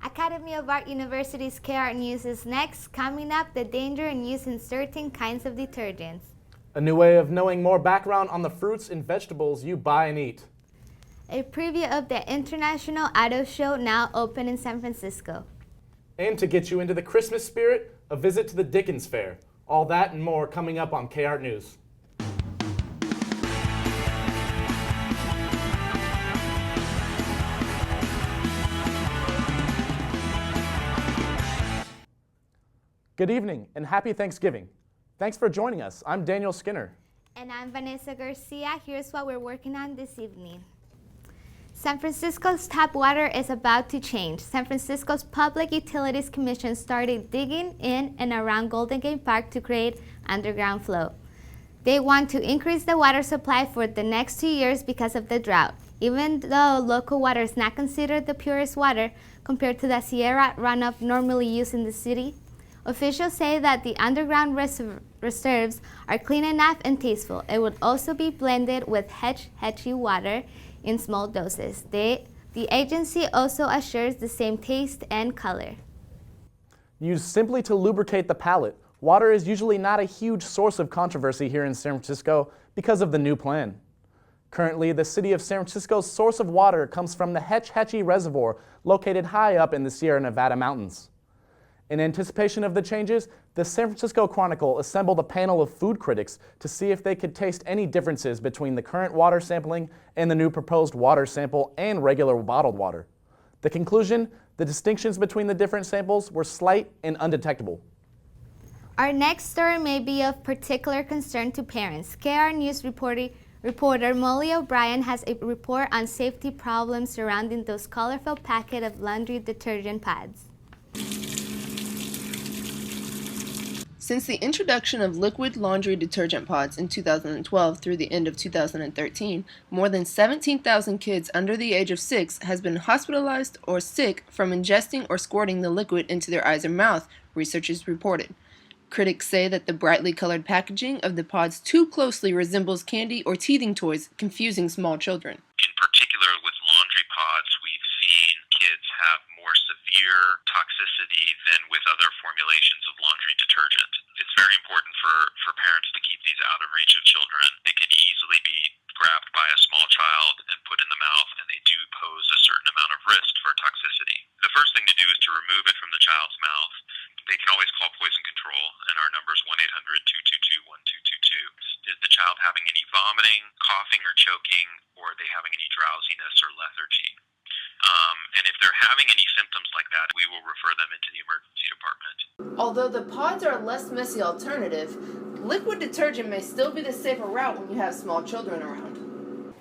Academy of Art University's KR News is next. Coming up, the danger in using certain kinds of detergents. A new way of knowing more background on the fruits and vegetables you buy and eat. A preview of the International Auto Show now open in San Francisco. And to get you into the Christmas spirit, a visit to the Dickens Fair. All that and more coming up on KR News. Good evening and happy Thanksgiving. Thanks for joining us. I'm Daniel Skinner. And I'm Vanessa Garcia. Here's what we're working on this evening. San Francisco's tap water is about to change. San Francisco's Public Utilities Commission started digging in and around Golden Gate Park to create underground flow. They want to increase the water supply for the next 2 years because of the drought. Even though local water is not considered the purest water compared to the Sierra runoff normally used in the city, officials say that the underground reserves are clean enough and tasteful. It would also be blended with Hetchy water in small doses. The agency also assures the same taste and color. Used simply to lubricate the palate, water is usually not a huge source of controversy here in San Francisco because of the new plan. Currently, the city of San Francisco's source of water comes from the Hetchy Reservoir located high up in the Sierra Nevada mountains. In anticipation of the changes, the San Francisco Chronicle assembled a panel of food critics to see if they could taste any differences between the current water sampling and the new proposed water sample and regular bottled water. The conclusion, the distinctions between the different samples were slight and undetectable. Our next story may be of particular concern to parents. KR News reporter Molly O'Brien has a report on safety problems surrounding those colorful packets of laundry detergent pads. Since the introduction of liquid laundry detergent pods in 2012 through the end of 2013, more than 17,000 kids under the age of 6 has been hospitalized or sick from ingesting or squirting the liquid into their eyes or mouth, researchers reported. Critics say that the brightly colored packaging of the pods too closely resembles candy or teething toys, confusing small children. In particular, with laundry pods, we've seen kids have more severe toxicity than with other formulations of laundry detergent. It's very important for parents to keep these out of reach of children. They could easily be grabbed by a small child and put in the mouth, and they do pose a certain amount of risk for toxicity. The first thing to do is to remove it from the child's mouth. They can always call poison control, and our number is 1-800-222-1222. Is the child having any vomiting, coughing, or choking, or are they having any drowsiness or lethargy? And if they're having any symptoms like that, we will refer them into the emergency department. Although the pods are a less messy alternative, liquid detergent may still be the safer route when you have small children around.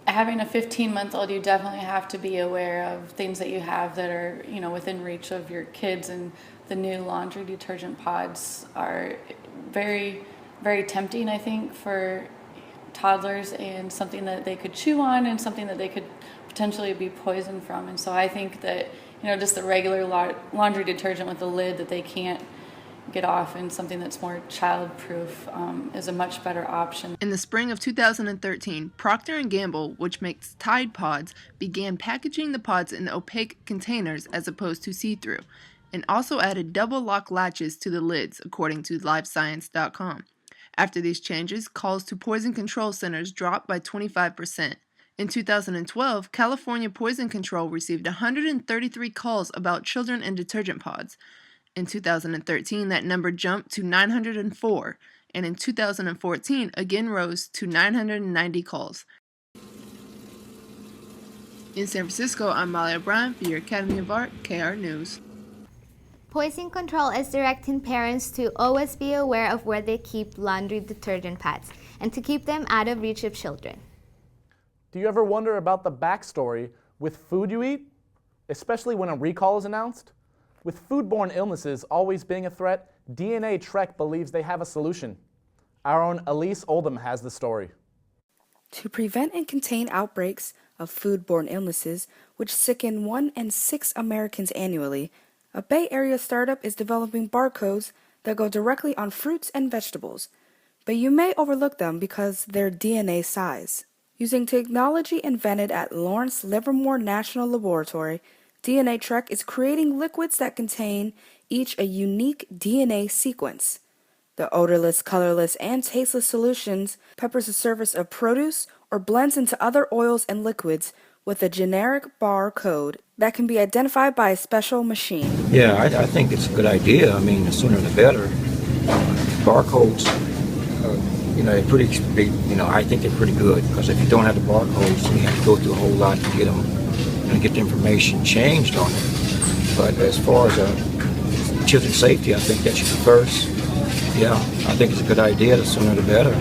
Having a 15-month-old, you definitely have to be aware of things that you have that are, within reach of your kids, and the new laundry detergent pods are very, very tempting, I think, for toddlers, and something that they could chew on and something that they could potentially be poisoned from. And so I think that, just the regular laundry detergent with the lid that they can't get off, and something that's more child-proof is a much better option. In the spring of 2013, Procter & Gamble, which makes Tide Pods, began packaging the pods in opaque containers as opposed to see-through, and also added double lock latches to the lids, according to LiveScience.com. After these changes, calls to poison control centers dropped by 25%. In 2012, California Poison Control received 133 calls about children and detergent pods. In 2013, that number jumped to 904, and in 2014 again rose to 990 calls. In San Francisco, I'm Molly O'Brien for your Academy of Art, KR News. Poison Control is directing parents to always be aware of where they keep laundry detergent pads and to keep them out of reach of children. Do you ever wonder about the backstory with food you eat, especially when a recall is announced? With foodborne illnesses always being a threat, DNA Trek believes they have a solution. Our own Elise Oldham has the story. To prevent and contain outbreaks of foodborne illnesses, which sicken 1 in 6 Americans annually, a Bay Area startup is developing barcodes that go directly on fruits and vegetables, but you may overlook them because their DNA size. Using technology invented at Lawrence Livermore National Laboratory, DNA Trek is creating liquids that contain each a unique DNA sequence. The odorless, colorless, and tasteless solutions peppers the surface of produce or blends into other oils and liquids with a generic bar code that can be identified by a special machine. Yeah, I think it's a good idea. I mean, the sooner the better. Barcodes, I think they're pretty good, because if you don't have the barcodes, you have to go through a whole lot to get them and get the information changed on it. But as far as children's safety, I think that should be first. Yeah, I think it's a good idea. The sooner the better.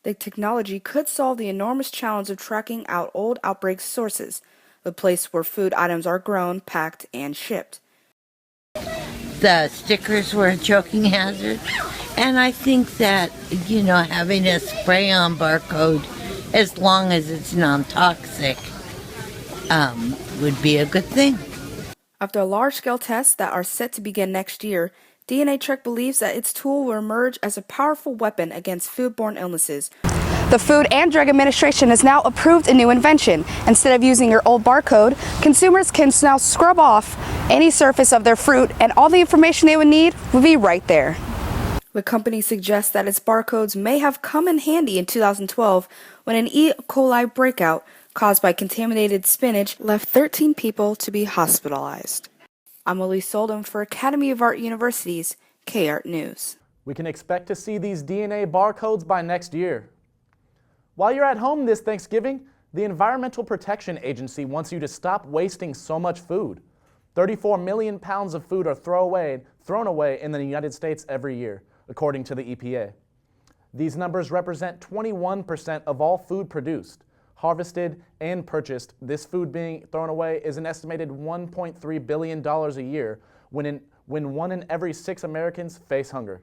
The technology could solve the enormous challenge of tracking out old outbreak sources, the place where food items are grown, packed, and shipped. The stickers were a choking hazard, and I think that, having a spray-on barcode, as long as it's non-toxic, would be a good thing. After large-scale tests that are set to begin next year, DNA Trek believes that its tool will emerge as a powerful weapon against foodborne illnesses. The Food and Drug Administration has now approved a new invention. Instead of using your old barcode, consumers can now scrub off any surface of their fruit, and all the information they would need will be right there. The company suggests that its barcodes may have come in handy in 2012 when an E. coli breakout caused by contaminated spinach left 13 people to be hospitalized. I'm Elise Soldem for Academy of Art University's K-Art News. We can expect to see these DNA barcodes by next year. While you're at home this Thanksgiving, the Environmental Protection Agency wants you to stop wasting so much food. 34 million pounds of food are thrown away in the United States every year, according to the EPA. These numbers represent 21% of all food produced, harvested, and purchased. This food being thrown away is an estimated $1.3 billion a year when 1 in every 6 Americans face hunger.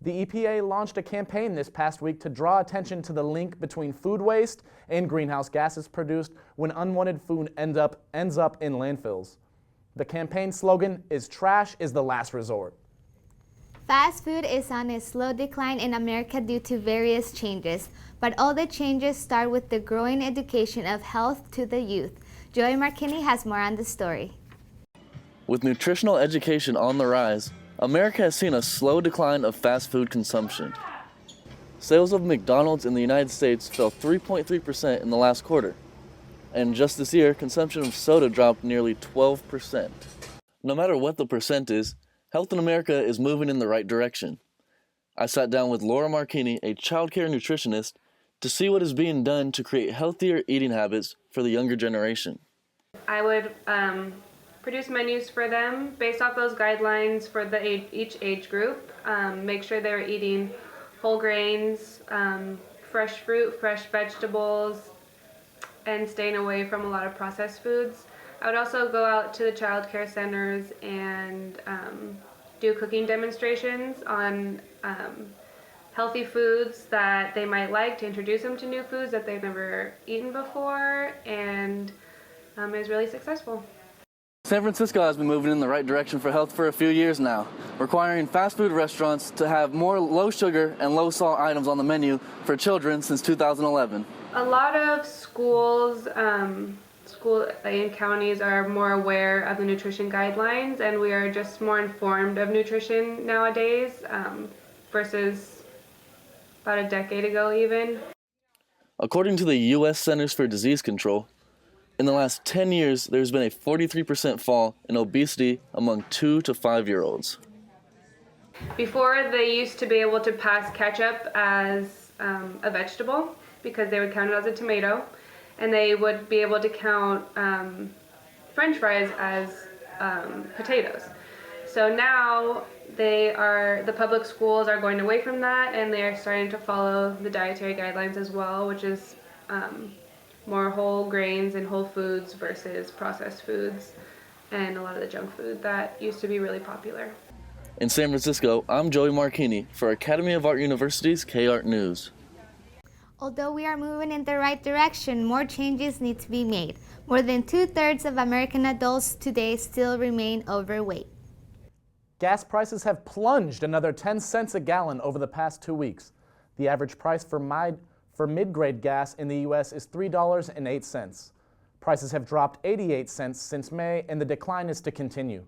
The EPA launched a campaign this past week to draw attention to the link between food waste and greenhouse gases produced when unwanted food ends up in landfills. The campaign slogan is "Trash is the last resort." Fast food is on a slow decline in America due to various changes, but all the changes start with the growing education of health to the youth. Joey Marchini has more on the story. With nutritional education on the rise, America has seen a slow decline of fast food consumption. Sales of McDonald's in the United States fell 3.3% in the last quarter, and just this year, consumption of soda dropped nearly 12%. No matter what the percent is, health in America is moving in the right direction. I sat down with Laura Marchini, a child care nutritionist, to see what is being done to create healthier eating habits for the younger generation. I would produce menus for them based off those guidelines for each age group. Make sure they're eating whole grains, fresh fruit, fresh vegetables, and staying away from a lot of processed foods. I would also go out to the child care centers and do cooking demonstrations on healthy foods that they might like, to introduce them to new foods that they've never eaten before, and it was really successful. San Francisco has been moving in the right direction for health for a few years now, requiring fast food restaurants to have more low sugar and low salt items on the menu for children since 2011. A lot of schools and counties are more aware of the nutrition guidelines, and we are just more informed of nutrition nowadays versus about a decade ago even. According to the U.S. Centers for Disease Control, in the last 10 years, there's been a 43% fall in obesity among 2 to 5-year-olds. Before, they used to be able to pass ketchup as a vegetable because they would count it as a tomato, and they would be able to count French fries as potatoes. So now the public schools are going away from that, and they are starting to follow the dietary guidelines as well, which is more whole grains and whole foods versus processed foods and a lot of the junk food that used to be really popular. In San Francisco, I'm Joey Marchini for Academy of Art University's K-Art News. Although we are moving in the right direction, more changes need to be made. More than 2/3 of American adults today still remain overweight. Gas prices have plunged another 10 cents a gallon over the past 2 weeks. The average price for mid-grade gas in the U.S. is $3.08. Prices have dropped 88 cents since May, and the decline is to continue.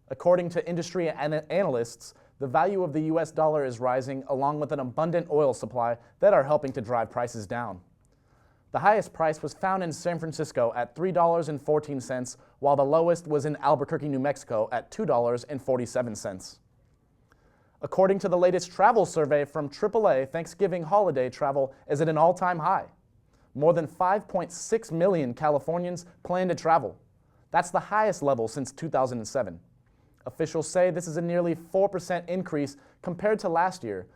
According to industry analysts, the value of the US dollar is rising, along with an abundant oil supply that are helping to drive prices down. The highest price was found in San Francisco at $3.14, while the lowest was in Albuquerque, New Mexico at $2.47. According to the latest travel survey from AAA, Thanksgiving holiday travel is at an all-time high. More than 5.6 million Californians plan to travel. That's the highest level since 2007. Officials say this is a nearly 4% increase compared to last year.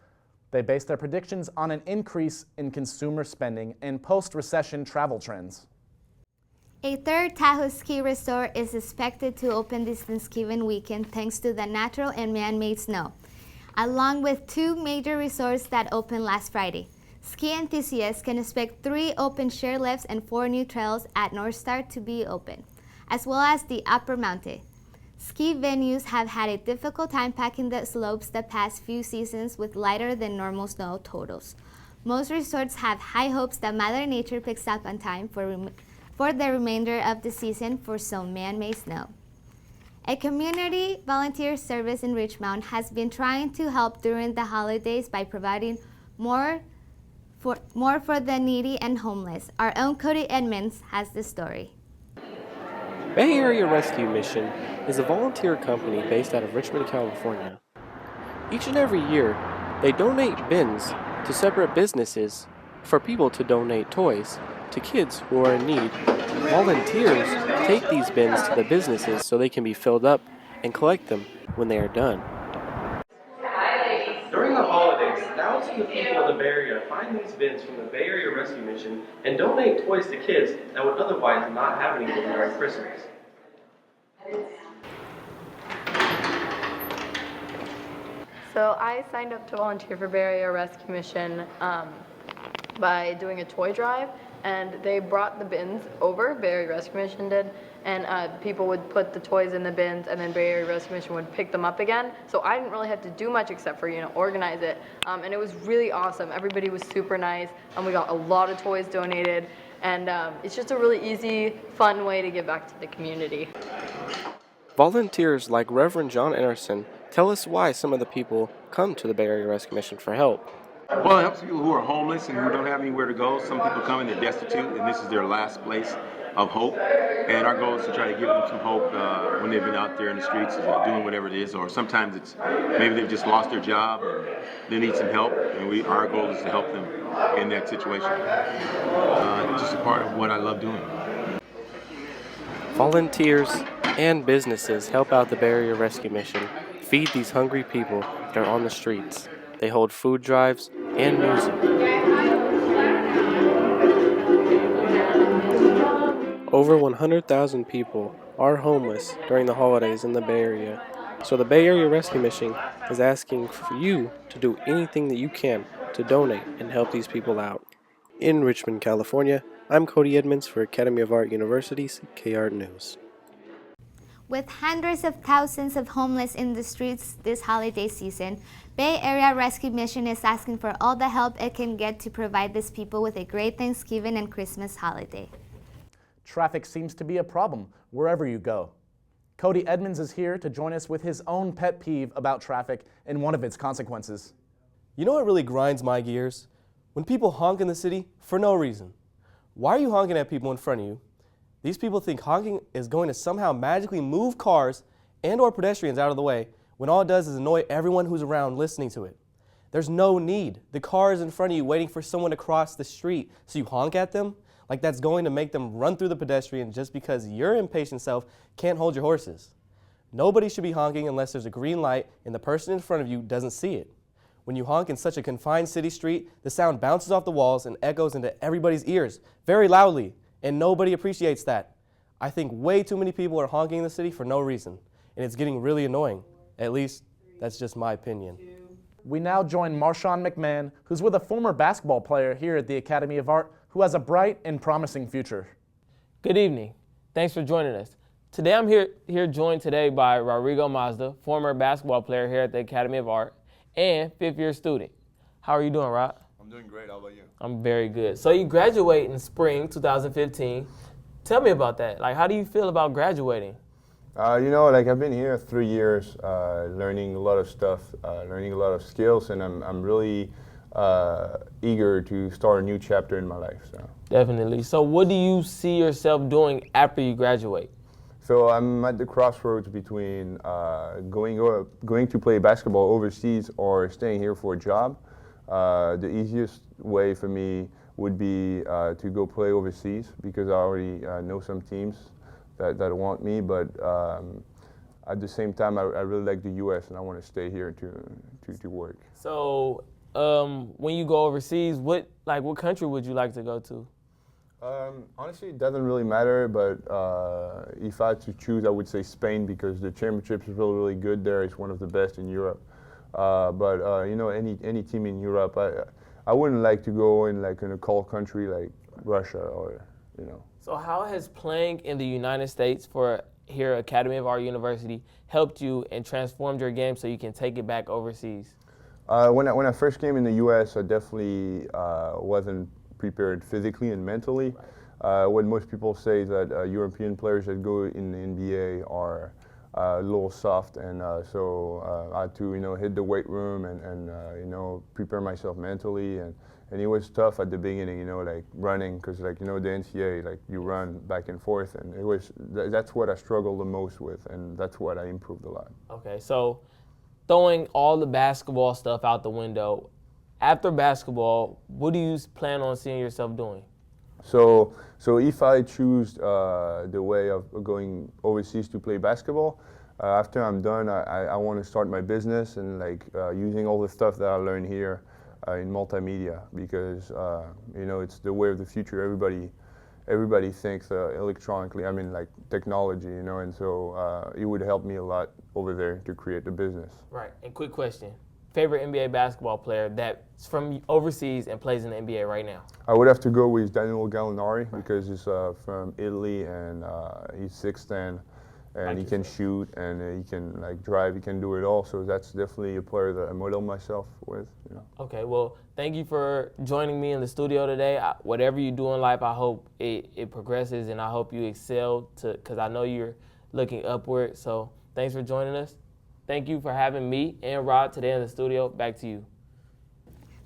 They base their predictions on an increase in consumer spending and post-recession travel trends. A third Tahoe ski resort is expected to open this Thanksgiving weekend thanks to the natural and man-made snow, along with 2 major resorts that opened last Friday. Ski enthusiasts can expect 3 open chairlifts and 4 new trails at North Star to be open, as well as the Upper Mountain. Ski venues have had a difficult time packing the slopes the past few seasons with lighter than normal snow totals. Most resorts have high hopes that Mother Nature picks up on time for the remainder of the season for some man-made snow. A community volunteer service in Richmond has been trying to help during the holidays by providing more for the needy and homeless. Our own Cody Edmonds has the story. Bay Area Rescue Mission is a volunteer company based out of Richmond, California. Each and every year, they donate bins to separate businesses for people to donate toys to kids who are in need. Volunteers take these bins to the businesses so they can be filled up and collect them when they are done. During the holidays, thousands of people in the Bay Area find these bins from the Bay Area Rescue Mission and donate toys to kids that would otherwise not have anything during Christmas. So I signed up to volunteer for Bay Area Rescue Mission by doing a toy drive, and they brought the bins over, Bay Area Rescue Mission did, and people would put the toys in the bins, and then Bay Area Rescue Mission would pick them up again. So I didn't really have to do much except for, organize it, and it was really awesome. Everybody was super nice, and we got a lot of toys donated, and it's just a really easy, fun way to give back to the community. Volunteers like Reverend John Anderson tell us why some of the people come to the Bay Area Rescue Mission for help. Well, it helps people who are homeless and who don't have anywhere to go. Some people come and they're destitute, and this is their last place of hope. And our goal is to try to give them some hope when they've been out there in the streets doing whatever it is. Or sometimes it's maybe they've just lost their job and they need some help. And our goal is to help them in that situation. It's just a part of what I love doing. Volunteers and businesses help out the Bay Area Rescue Mission feed these hungry people that are on the streets. They hold food drives and music. Over 100,000 people are homeless during the holidays in the Bay Area. So the Bay Area Rescue Mission is asking for you to do anything that you can to donate and help these people out. In Richmond, California, I'm Cody Edmonds for Academy of Art University's KART News. With hundreds of thousands of homeless in the streets this holiday season, Bay Area Rescue Mission is asking for all the help it can get to provide these people with a great Thanksgiving and Christmas holiday. Traffic seems to be a problem wherever you go. Cody Edmonds is here to join us with his own pet peeve about traffic and one of its consequences. You know what really grinds my gears? When people honk in the city for no reason. Why are you honking at people in front of you? These people think honking is going to somehow magically move cars and or pedestrians out of the way when all it does is annoy everyone who's around listening to it. There's no need. The car is in front of you waiting for someone to cross the street, so you honk at them like that's going to make them run through the pedestrian just because your impatient self can't hold your horses. Nobody should be honking unless there's a green light and the person in front of you doesn't see it. When you honk in such a confined city street, the sound bounces off the walls and echoes into everybody's ears very loudly. And nobody appreciates that. I think way too many people are honking in the city for no reason, and it's getting really annoying. At least, that's just my opinion. We now join Marshawn McMahon, who's with a former basketball player here at the Academy of Art, who has a bright and promising future. Good evening. Thanks for joining us. Today I'm here joined today by Rodrigo Mazda, former basketball player here at the Academy of Art, and fifth-year student. How are you doing, Rod? I'm doing great. How about you? I'm very good. So you graduate in spring 2015 Tell me about that. Like, how do you feel about graduating? Like I've been here 3 years, learning a lot of stuff, learning a lot of skills, and I'm really eager to start a new chapter in my life. So. Definitely. So what do you see yourself doing after you graduate? So I'm at the crossroads between going to play basketball overseas or staying here for a job. The easiest way for me would be to go play overseas because I already know some teams that want me, but at the same time, I really like the U.S. and I want to stay here to work. So when you go overseas, what country would you like to go to? Honestly, it doesn't really matter, but if I had to choose, I would say Spain because the championship is really, really good there. It's one of the best in Europe. But any team in Europe, I wouldn't like to go in a cold country like Russia or. So how has playing in the United States for here at Academy of Art University helped you and transformed your game so you can take it back overseas? When I first came in the U.S., I definitely wasn't prepared physically and mentally. What most people say is that European players that go in the NBA are a little soft, and so I had to hit the weight room and prepare myself mentally, and it was tough at the beginning, like running, because the NCAA, you run back and forth, and that's what I struggled the most with, and that's what I improved a lot. Okay, so throwing all the basketball stuff out the window, after basketball, what do you plan on seeing yourself doing? So if I choose the way of going overseas to play basketball, after I'm done, I want to start my business and using all the stuff that I learned here in multimedia because it's the way of the future. Everybody thinks electronically. I mean, technology, and so it would help me a lot over there to create the business. Right. And quick question. Favorite NBA basketball player that's from overseas and plays in the NBA right now? I would have to go with Daniel Gallinari because he's from Italy and he's 6'10", and he can shoot and he can drive. He can do it all. So that's definitely a player that I model myself with. Okay. Well, thank you for joining me in the studio today. Whatever you do in life, I hope it progresses and I hope you excel because I know you're looking upward. So thanks for joining us. Thank you for having me and Rod today in the studio. Back to you.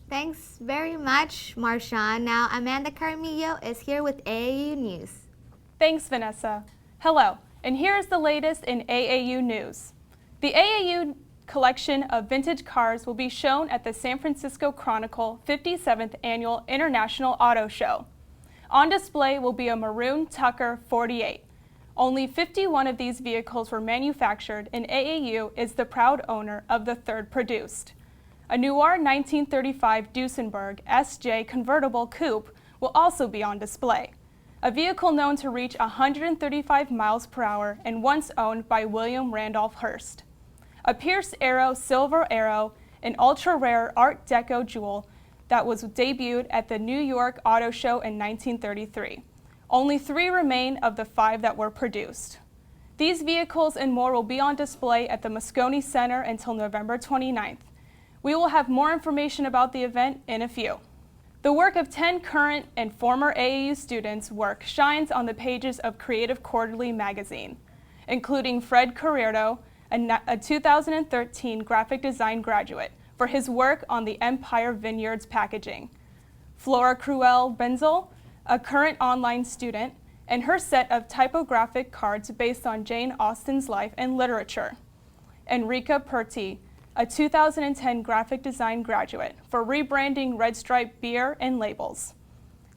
Thanks very much, Marshawn. Now, Amanda Carmillo is here with AAU News. Thanks, Vanessa. Hello, and here's the latest in AAU News. The AAU collection of vintage cars will be shown at the San Francisco Chronicle 57th Annual International Auto Show. On display will be a maroon Tucker 48. Only 51 of these vehicles were manufactured, and AAU is the proud owner of the third produced. A Noir 1935 Duesenberg SJ convertible coupe will also be on display. A vehicle known to reach 135 miles per hour and once owned by William Randolph Hearst. A Pierce Arrow Silver Arrow, an ultra-rare Art Deco jewel that was debuted at the New York Auto Show in 1933. Only 3 remain of the 5 that were produced. These vehicles and more will be on display at the Moscone Center until November 29th. We will have more information about the event in a few. The work of 10 current and former AAU students' work shines on the pages of Creative Quarterly magazine, including Fred Carrero, a 2013 graphic design graduate, for his work on the Empire Vineyards packaging, Flora Cruel Benzel, a current online student, and her set of typographic cards based on Jane Austen's life and literature. Enrica Perti, a 2010 graphic design graduate, for rebranding Red Stripe beer and labels.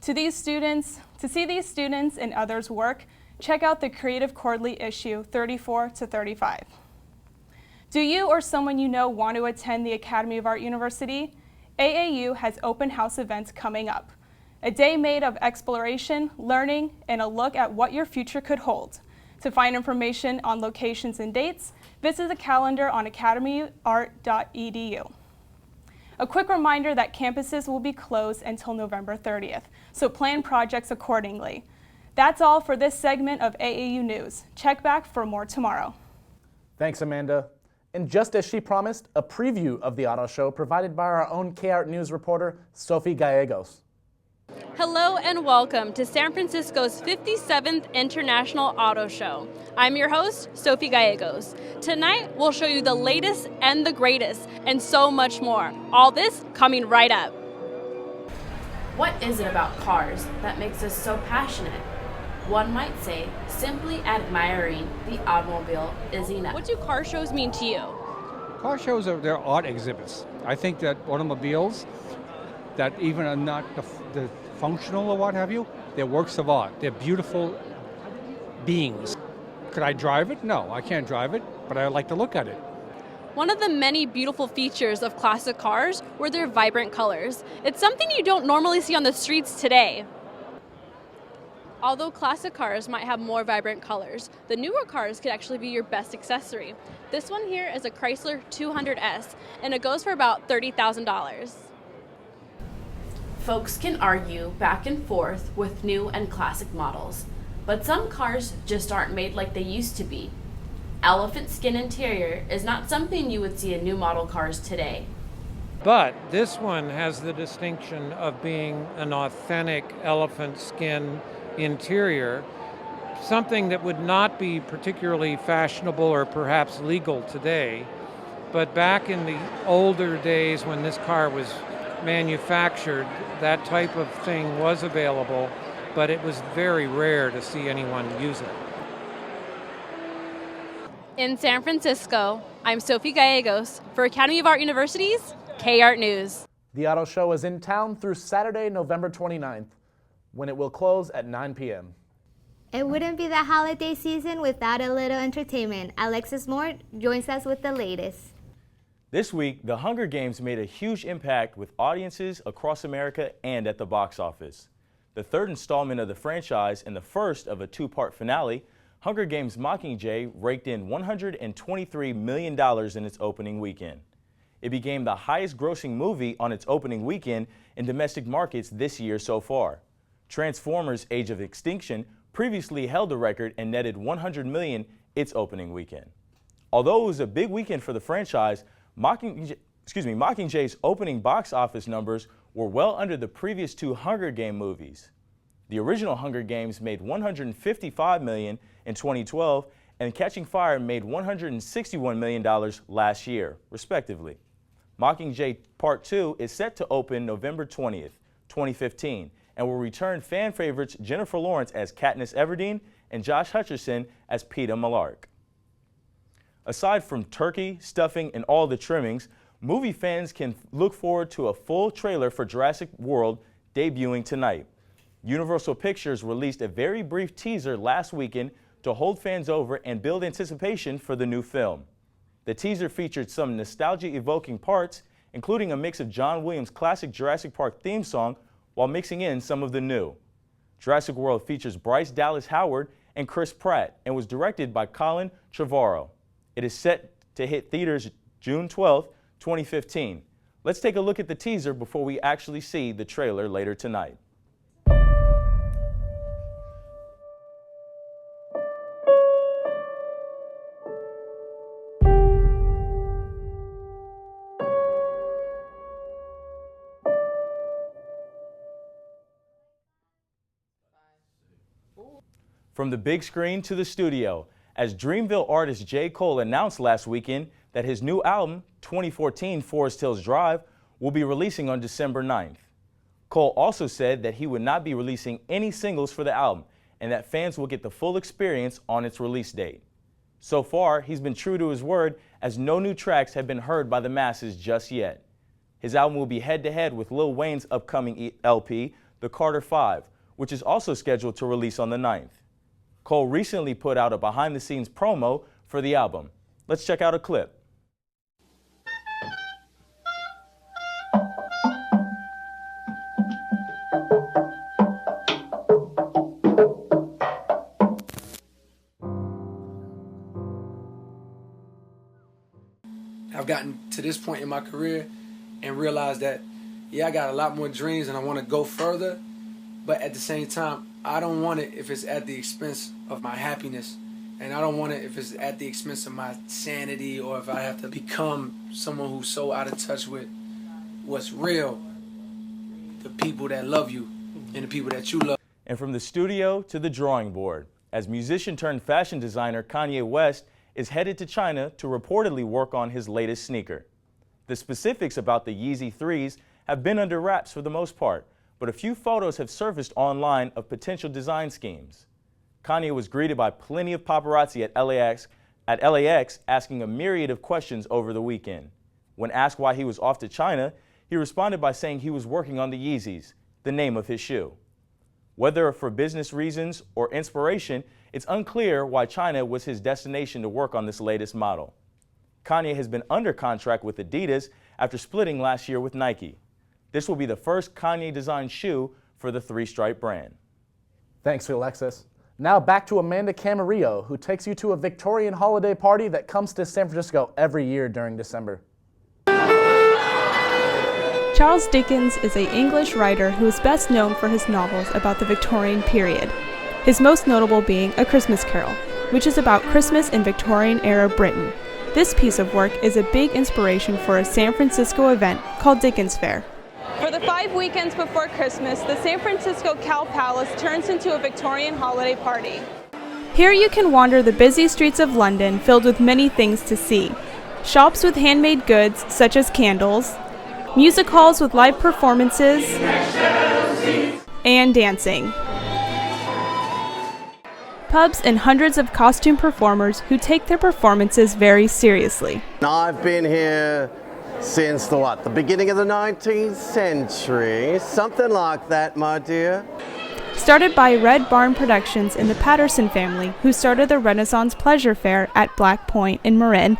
To see these students and others' work, check out the Creative Quarterly issue 34 to 35. Do you or someone you know want to attend the Academy of Art University? AAU has open house events coming up. A day made of exploration, learning, and a look at what your future could hold. To find information on locations and dates, visit the calendar on academyart.edu. A quick reminder that campuses will be closed until November 30th, so plan projects accordingly. That's all for this segment of AAU News. Check back for more tomorrow. Thanks, Amanda. And just as she promised, a preview of the auto show provided by our own K-Art News reporter, Sophie Gallegos. Hello and welcome to San Francisco's 57th International Auto Show. I'm your host, Sophie Gallegos. Tonight, we'll show you the latest and the greatest, and so much more. All this coming right up. What is it about cars that makes us so passionate? One might say, simply admiring the automobile is enough. What do car shows mean to you? Car shows they're art exhibits. I think that automobiles that even are not the functional or what have you, they're works of art. They're beautiful beings. Could I drive it? No, I can't drive it, but I like to look at it. One of the many beautiful features of classic cars were their vibrant colors. It's something you don't normally see on the streets today. Although classic cars might have more vibrant colors, the newer cars could actually be your best accessory. This one here is a Chrysler 200S, and it goes for about $30,000. Folks can argue back and forth with new and classic models, but some cars just aren't made like they used to be. Elephant skin interior is not something you would see in new model cars today. But this one has the distinction of being an authentic elephant skin interior, something that would not be particularly fashionable or perhaps legal today. But back in the older days when this car was manufactured, that type of thing was available, but it was very rare to see anyone use it. In San Francisco, I'm Sophie Gallegos for Academy of Art University's K-Art News. The auto show is in town through Saturday, November 29th, when it will close at 9 p.m. It wouldn't be the holiday season without a little entertainment. Alexis Moore joins us with the latest. This week, the Hunger Games made a huge impact with audiences across America and at the box office. The third installment of the franchise and the first of a two-part finale, Hunger Games Mockingjay raked in $123 million in its opening weekend. It became the highest-grossing movie on its opening weekend in domestic markets this year so far. Transformers: Age of Extinction previously held the record and netted $100 million its opening weekend. Although it was a big weekend for the franchise, Mockingjay's opening box office numbers were well under the previous two Hunger Game movies. The original Hunger Games made $155 million in 2012, and Catching Fire made $161 million last year, respectively. Mockingjay Part 2 is set to open November 20th, 2015, and will return fan favorites Jennifer Lawrence as Katniss Everdeen and Josh Hutcherson as Peeta Mellark. Aside from turkey, stuffing, and all the trimmings, movie fans can look forward to a full trailer for Jurassic World debuting tonight. Universal Pictures released a very brief teaser last weekend to hold fans over and build anticipation for the new film. The teaser featured some nostalgia-evoking parts, including a mix of John Williams' classic Jurassic Park theme song while mixing in some of the new. Jurassic World features Bryce Dallas Howard and Chris Pratt and was directed by Colin Trevorrow. It is set to hit theaters June 12, 2015. Let's take a look at the teaser before we actually see the trailer later tonight. From the big screen to the studio, as Dreamville artist J. Cole announced last weekend that his new album, 2014 Forest Hills Drive, will be releasing on December 9th. Cole also said that he would not be releasing any singles for the album and that fans will get the full experience on its release date. So far, he's been true to his word as no new tracks have been heard by the masses just yet. His album will be head-to-head with Lil Wayne's upcoming LP, The Carter 5, which is also scheduled to release on the 9th. Cole recently put out a behind-the-scenes promo for the album. Let's check out a clip. I've gotten to this point in my career and realized that, yeah, I got a lot more dreams and I want to go further, but at the same time, I don't want it if it's at the expense of my happiness, and I don't want it if it's at the expense of my sanity or if I have to become someone who's so out of touch with what's real, the people that love you and the people that you love. And from the studio to the drawing board, as musician turned fashion designer Kanye West is headed to China to reportedly work on his latest sneaker. The specifics about the Yeezy 3s have been under wraps for the most part, but a few photos have surfaced online of potential design schemes. Kanye was greeted by plenty of paparazzi at LAX asking a myriad of questions over the weekend. When asked why he was off to China, he responded by saying he was working on the Yeezys, the name of his shoe. Whether for business reasons or inspiration, it's unclear why China was his destination to work on this latest model. Kanye has been under contract with Adidas after splitting last year with Nike. This will be the first Kanye-designed shoe for the three-stripe brand. Thanks, Alexis. Now back to Amanda Camarillo, who takes you to a Victorian holiday party that comes to San Francisco every year during December. Charles Dickens is an English writer who is best known for his novels about the Victorian period, his most notable being A Christmas Carol, which is about Christmas in Victorian-era Britain. This piece of work is a big inspiration for a San Francisco event called Dickens Fair. For the 5 weekends before Christmas, the San Francisco Cow Palace turns into a Victorian holiday party. Here you can wander the busy streets of London filled with many things to see. Shops with handmade goods such as candles, music halls with live performances, and dancing. Pubs and hundreds of costume performers who take their performances very seriously. I've been here since the beginning of the 19th century, something like that, my dear. Started by Red Barn Productions and the Patterson family, who started the Renaissance Pleasure Fair at Black Point in Marin,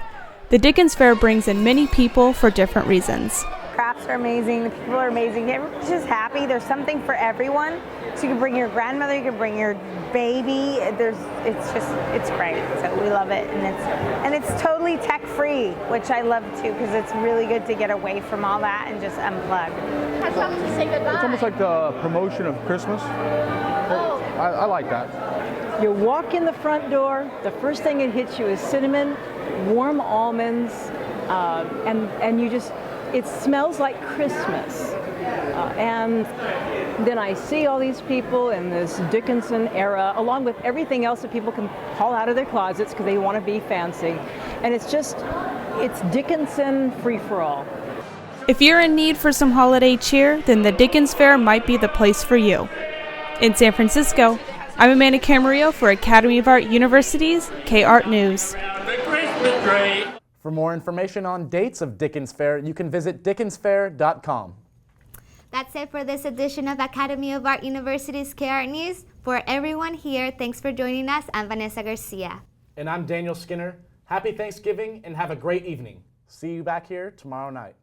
the Dickens Fair brings in many people for different reasons. Crafts are amazing, the people are amazing, everyone's just happy, there's something for everyone. So you can bring your grandmother, you can bring your baby, it's great, so we love it. And it's totally tech-free, which I love too, because it's really good to get away from all that and just unplug. Have something to say goodbye. It's almost like the promotion of Christmas. Oh. I like that. You walk in the front door, the first thing that hits you is cinnamon, warm almonds, and you just, it smells like Christmas. And then I see all these people in this Dickinson era, along with everything else that people can haul out of their closets because they want to be fancy. And it's Dickinson free-for-all. If you're in need for some holiday cheer, then the Dickens Fair might be the place for you. In San Francisco, I'm Amanda Camarillo for Academy of Art University's K-Art News. For more information on dates of Dickens Fair, you can visit dickensfair.com. That's it for this edition of Academy of Art University's K-Art News. For everyone here, thanks for joining us. I'm Vanessa Garcia. And I'm Daniel Skinner. Happy Thanksgiving and have a great evening. See you back here tomorrow night.